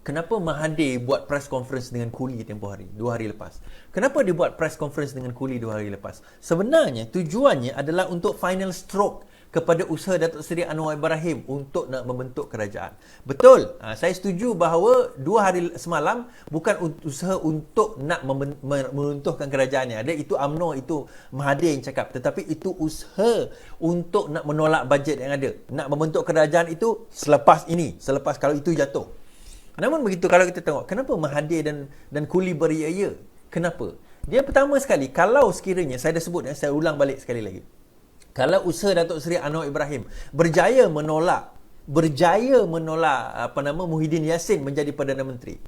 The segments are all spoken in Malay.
Kenapa Mahathir buat press conference dengan Kuli tempoh hari, 2 hari lepas? Kenapa dia buat press conference dengan Kuli 2 hari lepas? Sebenarnya tujuannya adalah untuk final stroke kepada usaha Datuk Seri Anwar Ibrahim untuk nak membentuk kerajaan. Betul, saya setuju bahawa 2 hari semalam bukan usaha untuk nak meruntuhkan kerajaannya. Ada itu UMNO, itu Mahathir yang cakap. Tetapi itu usaha untuk nak menolak bajet yang ada. Nak membentuk kerajaan itu selepas kalau itu jatuh. Namun begitu, kalau kita tengok, kenapa Mahathir dan Kuli beria-ia? Kenapa? Dia pertama sekali, kalau sekiranya, saya dah sebut, saya ulang balik sekali lagi. Kalau usaha Datuk Seri Anwar Ibrahim berjaya menolak Muhyiddin Yassin menjadi Perdana Menteri,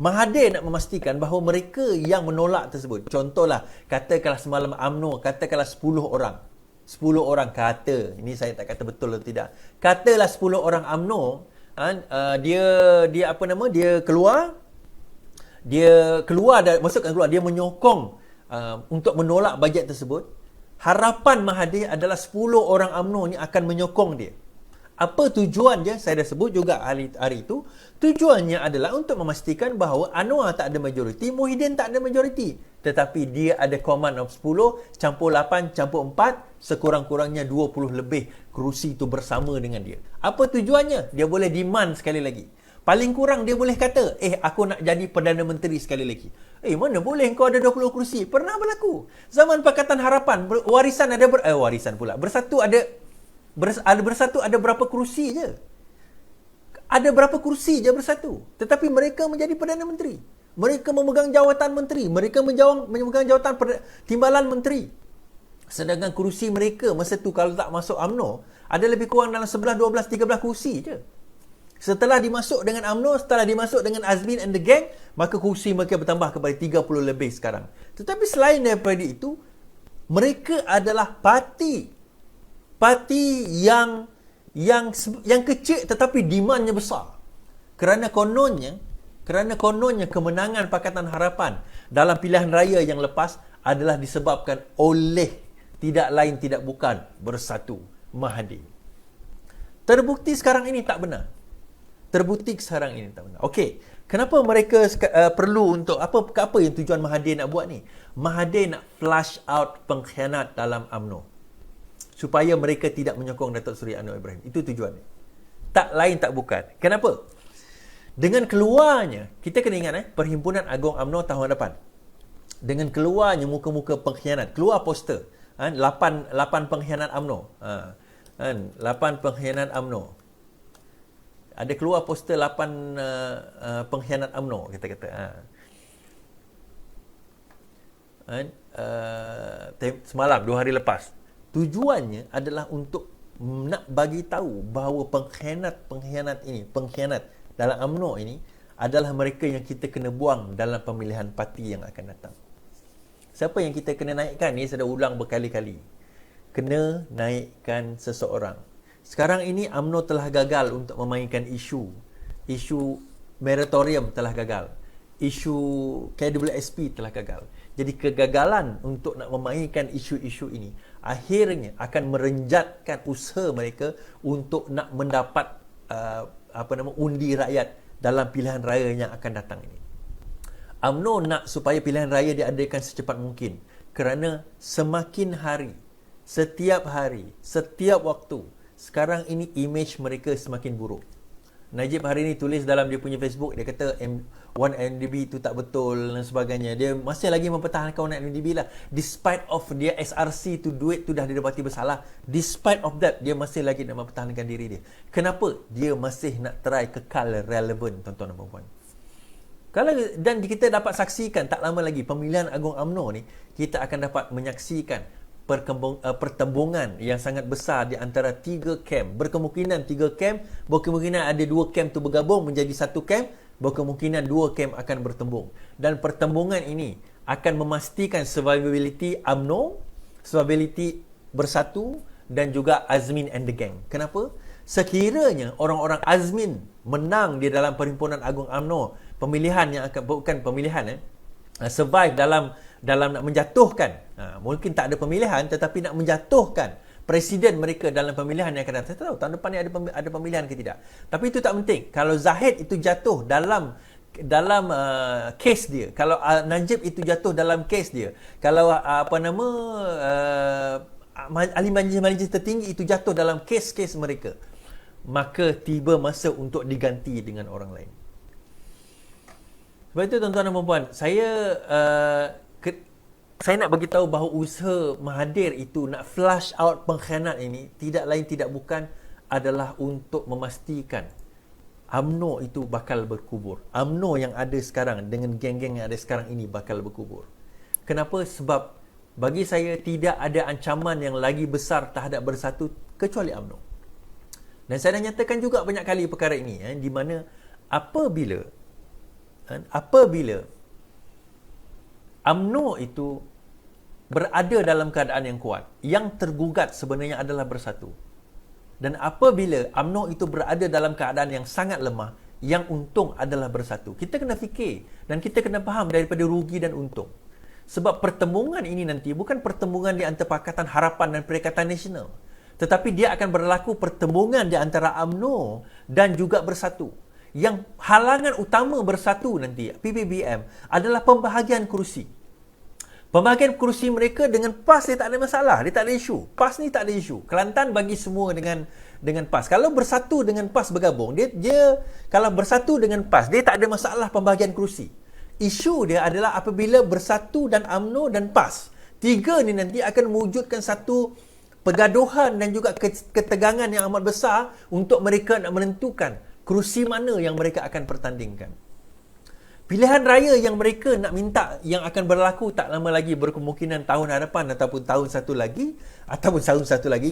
Mahathir nak memastikan bahawa mereka yang menolak tersebut, contohlah, katakanlah semalam UMNO, katakanlah 10 orang kata, ini saya tak kata betul atau tidak, katalah 10 orang UMNO, dia menyokong untuk menolak bajet tersebut. Harapan Mahathir adalah 10 orang UMNO ni akan menyokong dia. Apa tujuan dia? Saya dah sebut juga hari itu. Tujuannya adalah untuk memastikan bahawa Anwar tak ada majoriti, Muhyiddin tak ada majoriti. Tetapi dia ada command of 10, campur 8, campur 4, sekurang-kurangnya 20 lebih kerusi itu bersama dengan dia. Apa tujuannya? Dia boleh demand sekali lagi. Paling kurang dia boleh kata, aku nak jadi Perdana Menteri sekali lagi. Mana boleh kau ada 20 kerusi? Pernah berlaku. Zaman Pakatan Harapan, Bersatu ada berapa kerusi je. Ada berapa kerusi je Bersatu. Tetapi mereka menjadi Perdana Menteri. Mereka memegang jawatan menteri. Mereka memegang jawatan timbalan menteri. Sedangkan kerusi mereka masa tu kalau tak masuk UMNO, ada lebih kurang dalam 11, 12, 13 kerusi je. Setelah dimasuk dengan UMNO, setelah dimasuk dengan Azmin and the gang, maka kursi mereka bertambah kepada 30 lebih sekarang. Tetapi selain daripada itu, mereka adalah parti yang kecil tetapi demandnya besar. Kerana kononnya kemenangan Pakatan Harapan dalam pilihan raya yang lepas adalah disebabkan oleh tidak lain tidak bukan Bersatu Mahathir. Terbukti sekarang ini tak benar. Okey, kenapa mereka perlu untuk apa yang tujuan Mahathir nak buat ni? Mahathir nak flush out pengkhianat dalam UMNO supaya mereka tidak menyokong Datuk Seri Anwar Ibrahim. Itu tujuannya. Tak lain tak bukan. Kenapa? Dengan keluarnya, kita kena ingat Perhimpunan Agung UMNO tahun depan. Dengan keluarnya muka-muka pengkhianat, keluar poster 8 pengkhianat UMNO. 8 pengkhianat UMNO. Ada keluar poster 8 pengkhianat UMNO, kita kata. Semalam, 2 hari lepas. Tujuannya adalah untuk nak bagi tahu bahawa pengkhianat dalam UMNO ini adalah mereka yang kita kena buang dalam pemilihan parti yang akan datang. Siapa yang kita kena naikkan ni, saya dah ulang berkali-kali. Kena naikkan seseorang. Sekarang ini UMNO telah gagal untuk memainkan isu moratorium telah gagal. Isu KWSP telah gagal. Jadi kegagalan untuk nak memainkan isu-isu ini akhirnya akan merenjatkan usaha mereka untuk nak mendapat undi rakyat dalam pilihan raya yang akan datang ini. UMNO nak supaya pilihan raya diadakan secepat mungkin kerana semakin hari, setiap hari, setiap waktu, sekarang ini image mereka semakin buruk. Najib hari ini tulis dalam dia punya Facebook, dia kata 1MDB itu tak betul dan sebagainya. Dia masih lagi mempertahankan 1MDB lah. Despite of dia SRC tu, duit tu dah didapati bersalah. Despite of that, dia masih lagi nak mempertahankan diri dia. Kenapa? Dia masih nak try kekal relevan, tuan-tuan dan puan-puan. Dan kita dapat saksikan tak lama lagi pemilihan Agung UMNO ni, kita akan dapat menyaksikan pertembungan yang sangat besar di antara 3 camp. Berkemungkinan 3 camp, berkemungkinan ada 2 camp tu bergabung menjadi 1 camp, berkemungkinan 2 camp akan bertembung. Dan pertembungan ini akan memastikan survivability UMNO, survivability Bersatu dan juga Azmin and the gang. Kenapa? Sekiranya orang-orang Azmin menang di dalam Perhimpunan Agung UMNO, pemilihan yang akan, bukan pemilihan survive dalam nak menjatuhkan, mungkin tak ada pemilihan tetapi nak menjatuhkan presiden mereka dalam pemilihan yang akan datang. Saya tahu tahun depan ni ada pemilihan ke tidak. Tapi itu tak penting. Kalau Zahid itu jatuh dalam kes dia, kalau Najib itu jatuh dalam kes dia, kalau ahli majlis tertinggi itu jatuh dalam kes-kes mereka, maka tiba masa untuk diganti dengan orang lain. Sebab itu tuan-tuan dan puan-puan, saya nak bagi tahu bahawa usaha Mahathir itu nak flush out pengkhianat ini tidak lain tidak bukan adalah untuk memastikan UMNO itu bakal berkubur. UMNO yang ada sekarang dengan geng-geng yang ada sekarang ini bakal berkubur. Kenapa? Sebab bagi saya tidak ada ancaman yang lagi besar terhadap Bersatu kecuali UMNO. Dan saya dah nyatakan juga banyak kali perkara ini, di mana apabila UMNO itu berada dalam keadaan yang kuat, yang tergugat sebenarnya adalah Bersatu. Dan apabila UMNO itu berada dalam keadaan yang sangat lemah, yang untung adalah Bersatu. Kita kena fikir dan kita kena faham daripada rugi dan untung. Sebab pertembungan ini nanti bukan pertembungan di antara Pakatan Harapan dan Perikatan Nasional, tetapi dia akan berlaku pertembungan di antara UMNO dan juga Bersatu. Yang halangan utama Bersatu nanti, PPBM, adalah pembahagian kerusi. Pembahagian kerusi mereka dengan PAS dia tak ada masalah, dia tak ada isu. PAS ni tak ada isu. Kelantan bagi semua dengan PAS. Kalau Bersatu dengan PAS bergabung, dia kalau Bersatu dengan PAS, dia tak ada masalah pembahagian kerusi. Isu dia adalah apabila Bersatu dan UMNO dan PAS, tiga ni nanti akan mewujudkan satu pergaduhan dan juga ketegangan yang amat besar untuk mereka nak menentukan kerusi mana yang mereka akan pertandingkan. Pilihan raya yang mereka nak minta yang akan berlaku tak lama lagi, berkemungkinan tahun hadapan ataupun tahun satu lagi,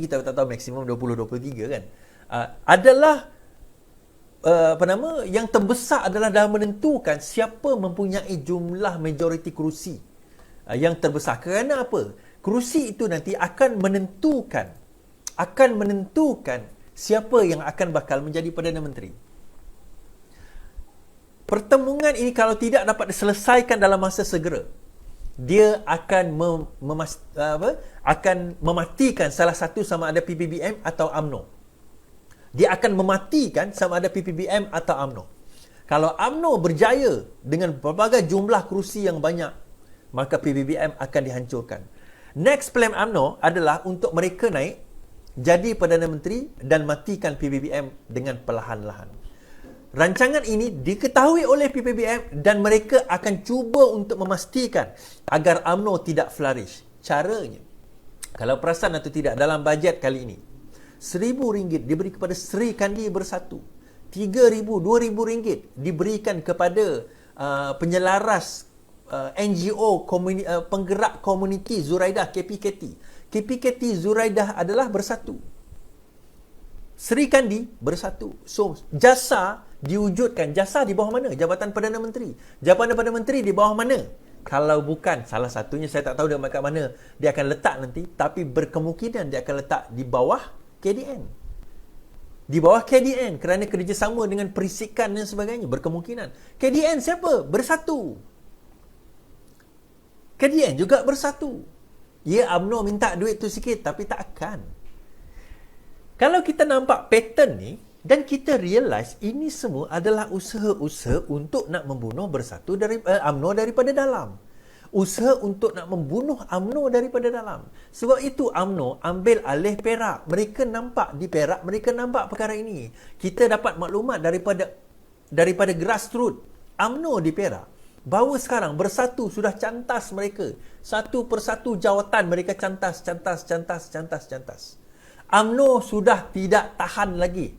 kita tak tahu, maksimum 2023 kan, adalah yang terbesar adalah dalam menentukan siapa mempunyai jumlah majoriti kerusi yang terbesar. Kerana apa? Kerusi itu nanti akan menentukan siapa yang akan bakal menjadi Perdana Menteri. Pertembungan ini kalau tidak dapat diselesaikan dalam masa segera, dia akan mematikan salah satu sama ada PPBM atau UMNO. Dia akan mematikan sama ada PPBM atau UMNO. Kalau UMNO berjaya dengan berbagai jumlah kerusi yang banyak, maka PPBM akan dihancurkan. Next plan UMNO adalah untuk mereka naik jadi Perdana Menteri dan matikan PPBM dengan perlahan-lahan. Rancangan ini diketahui oleh PPBM dan mereka akan cuba untuk memastikan agar UMNO tidak flourish. Caranya, kalau perasan atau tidak, dalam bajet kali ini, RM1,000 diberi kepada Sri Kandi Bersatu. RM3,000, RM2,000 diberikan kepada penyelaras NGO penggerak komuniti Zuraidah KPKT. KPKT Zuraidah adalah Bersatu. Sri Kandi Bersatu. So, jasa diwujudkan. Jasa di bawah mana? Jabatan Perdana Menteri. Jabatan Perdana Menteri di bawah mana? Kalau bukan, salah satunya saya tak tahu dekat mana dia akan letak nanti, tapi berkemungkinan dia akan letak di bawah KDN. Di bawah KDN kerana kerjasama dengan perisikan dan sebagainya. Berkemungkinan. KDN siapa? Bersatu. KDN juga Bersatu. Ya, UMNO minta duit tu sikit, tapi tak akan. Kalau kita nampak pattern ni dan kita realize ini semua adalah usaha-usaha untuk nak membunuh Bersatu dari UMNO daripada dalam. Usaha untuk nak membunuh UMNO daripada dalam. Sebab itu UMNO ambil alih Perak. Mereka nampak di Perak, mereka nampak perkara ini. Kita dapat maklumat daripada grassroots UMNO di Perak bahawa sekarang Bersatu sudah cantas mereka. Satu persatu jawatan mereka cantas. UMNO sudah tidak tahan lagi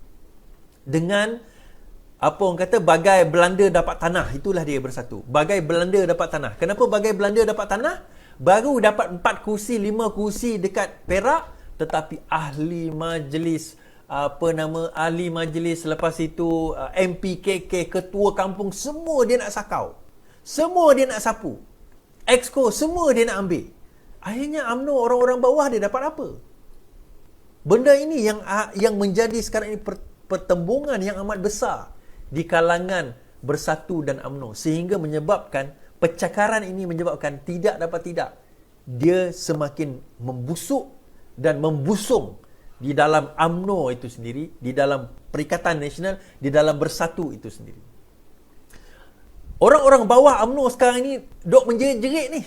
dengan apa orang kata bagai Belanda dapat tanah. Itulah dia Bersatu. Bagai Belanda dapat tanah. Kenapa bagai Belanda dapat tanah? Baru dapat 4 kursi, 5 kursi dekat Perak, tetapi ahli majlis lepas itu MPKK, ketua kampung, semua dia nak sakau. Semua dia nak sapu. Exco semua dia nak ambil. Akhirnya UMNO orang-orang bawah dia dapat apa? Benda ini yang menjadi sekarang ini pertembungan yang amat besar di kalangan Bersatu dan UMNO, sehingga menyebabkan percakaran ini menyebabkan tidak dapat tidak dia semakin membusuk dan membusung di dalam UMNO itu sendiri, di dalam Perikatan Nasional, di dalam Bersatu itu sendiri. Orang-orang bawah UMNO sekarang ini dok menjerit-jerit ni.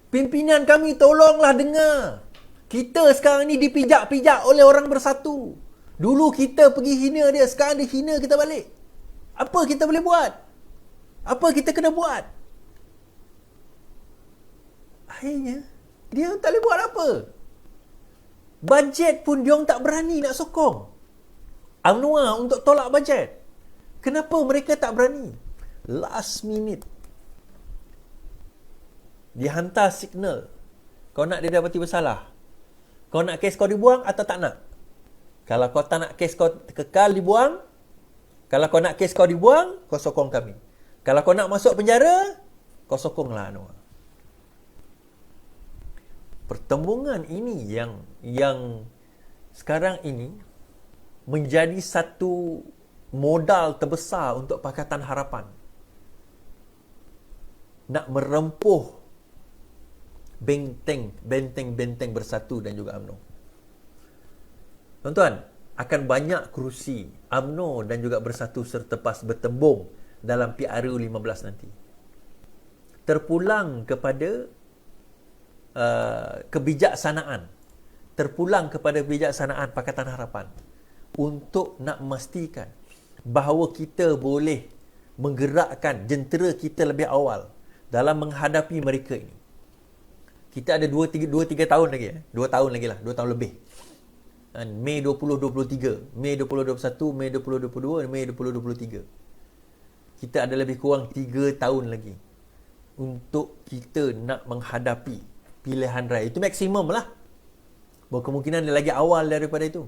Pimpinan kami tolonglah dengar. Kita sekarang ni dipijak-pijak oleh orang Bersatu. Dulu kita pergi hina dia, sekarang dia hina kita balik. Apa kita boleh buat? Apa kita kena buat? Akhirnya, dia tak boleh buat apa. Bajet pun dia tak berani nak sokong UMNO untuk tolak bajet. Kenapa mereka tak berani? Last minute dihantar signal. Kau nak dia dapati bersalah? Kau nak kes kau dibuang atau tak nak? Kalau kau tak nak kes kau kekal dibuang, kalau kau nak kes kau dibuang, kau sokong kami. Kalau kau nak masuk penjara, kau sokonglah UMNO. Pertembungan ini yang sekarang ini menjadi satu modal terbesar untuk Pakatan Harapan nak merempuh benteng Bersatu dan juga UMNO. Tuan-tuan, akan banyak kerusi UMNO dan juga Bersatu serta-pas bertembung dalam PRU 15 nanti. Terpulang kepada kebijaksanaan Pakatan Harapan untuk nak memastikan bahawa kita boleh menggerakkan jentera kita lebih awal dalam menghadapi mereka ini. Kita ada 2-3 tahun lagi. 2 tahun lagi lah, 2 tahun lebih. Mei 2023, Mei 2021, Mei 2022, Mei 2023. Kita ada lebih kurang 3 tahun lagi untuk kita nak menghadapi pilihan raya. Itu maksimum lah. Berkemungkinan dia lagi awal daripada itu.